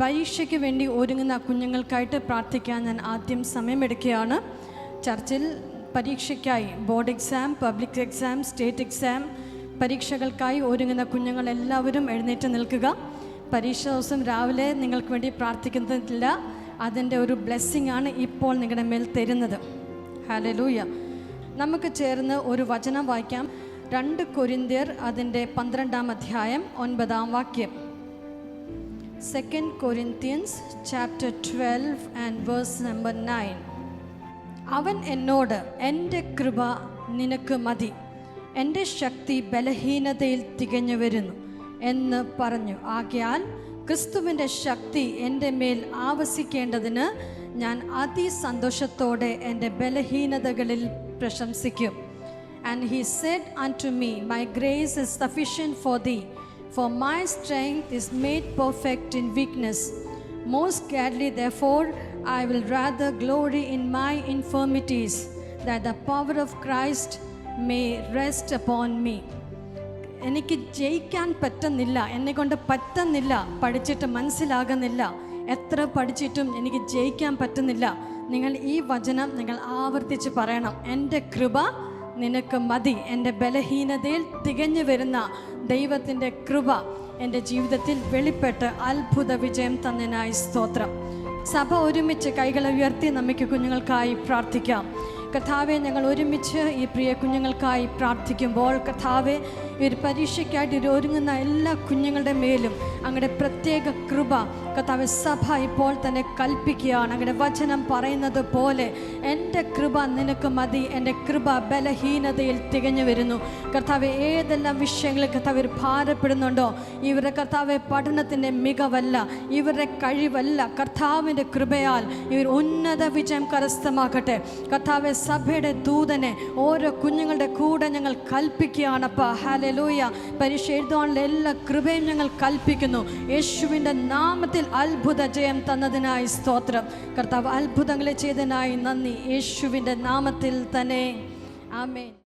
പരീക്ഷയ്ക്ക് വേണ്ടി ഒരുങ്ങുന്ന കുഞ്ഞുങ്ങൾക്കായിട്ട് പ്രാർത്ഥിക്കാൻ ഞാൻ ആദ്യം സമയമെടുക്കുകയാണ്. ചർച്ചിൽ പരീക്ഷയ്ക്കായി board exam, public exam, state exam പരീക്ഷകൾക്കായി ഒരുങ്ങുന്ന കുഞ്ഞുങ്ങളെല്ലാവരും എഴുന്നേറ്റ് നിൽക്കുക. പരീക്ഷ ദിവസം രാവിലെ നിങ്ങൾക്ക് വേണ്ടി പ്രാർത്ഥിക്കുന്നില്ല, അതിൻ്റെ ഒരു ബ്ലെസ്സിങ് ആണ് ഇപ്പോൾ നിങ്ങളുടെ മേൽ തരുന്നത്. ഹല്ലേലൂയ. നമുക്ക് ചേർന്ന് ഒരു വചനം വായിക്കാം. 2 കൊരിന്ത്യർ അതിൻ്റെ 12-ാം അധ്യായം 9-ാം വാക്യം. 2 Corinthians chapter 12 and verse number 9. അവൻ എന്നോട്, എൻ്റെ കൃപ നിനക്ക് മതി, എൻ്റെ ശക്തി ബലഹീനതയിൽ തികഞ്ഞു വരുന്നു എന്ന് പറഞ്ഞു. ആകയാൽ ക്രിസ്തുവിൻ്റെ ശക്തി എൻ്റെ മേൽ ആവസിക്കേണ്ടതിന് ഞാൻ അതിസന്തോഷത്തോടെ എൻ്റെ ബലഹീനതകളിൽ പ്രശംസിക്കും. And he said unto me, my grace is sufficient for thee, for my strength is made perfect in weakness. Most gladly therefore I will rather glory in my infirmities, that the power of Christ may rest upon me. എനിക്ക് ജയിക്കാൻ പറ്റുന്നില്ല, എന്നെക്കൊണ്ട് പറ്റുന്നില്ല, പഠിച്ചിട്ട് മനസ്സിലാകുന്നില്ല, എത്ര പഠിച്ചിട്ടും എനിക്ക് ജയിക്കാൻ പറ്റുന്നില്ല. നിങ്ങൾ ഈ വചനം നിങ്ങൾ ആവർത്തിച്ച് പറയണം. എൻ്റെ കൃപ നിനക്ക് മതി, എൻ്റെ ബലഹീനതയിൽ തികഞ്ഞു വരുന്ന ദൈവത്തിൻ്റെ കൃപ എൻ്റെ ജീവിതത്തിൽ വെളിപ്പെട്ട് അത്ഭുത വിജയം തന്നതിനായി സ്തോത്രം. സഭ ഒരുമിച്ച് കൈകൾ ഉയർത്തി നമുക്ക് കുഞ്ഞുങ്ങൾക്കായി പ്രാർത്ഥിക്കാം. കർത്താവെ, ഞങ്ങൾ ഒരുമിച്ച് ഈ പ്രിയ കുഞ്ഞുങ്ങൾക്കായി പ്രാർത്ഥിക്കുമ്പോൾ കർത്താവെ, ഈ ഒരു പരീക്ഷയ്ക്കായിട്ട് ഒരുങ്ങുന്ന എല്ലാ കുഞ്ഞുങ്ങളുടെ മേലും അങ്ങയുടെ പ്രത്യേക കൃപ കർത്താവെ സഭ ഇപ്പോൾ തന്നെ കൽപ്പിക്കുകയാണ്. അങ്ങയുടെ വചനം പറയുന്നത് പോലെ എൻ്റെ കൃപ നിനക്ക് മതി, എൻ്റെ കൃപ ബലഹീനതയിൽ തികഞ്ഞു വരുന്നു. കർത്താവെ, ഏതെല്ലാം വിഷയങ്ങളിൽ കർത്താവ് ഭാരപ്പെടുന്നുണ്ടോ, ഇവരുടെ കർത്താവെ പഠനത്തിൻ്റെ മികവല്ല, ഇവരുടെ കഴിവല്ല, കർത്താവിൻ്റെ കൃപയാൽ ഇവർ ഉന്നത വിജയം കരസ്ഥമാക്കട്ടെ. കർത്താവെ, സഭയുടെ ദൂതനെ ഓരോ കുഞ്ഞുങ്ങളുടെ കൂടെ ഞങ്ങൾ കൽപ്പിക്കുകയാണപ്പാ. ഹല്ലേലൂയ. പരീക്ഷ എഴുതാനുള്ള എല്ലാ കൃപയും ഞങ്ങൾ കൽപ്പിക്കുന്നു. യേശുവിൻ്റെ നാമത്തിൽ അത്ഭുത ജയം തന്നതിനായി സ്തോത്രം. കർത്താവ് അത്ഭുതങ്ങളെ ചെയ്തതിനായി നന്ദി. യേശുവിൻ്റെ നാമത്തിൽ തന്നെ ആമേൻ.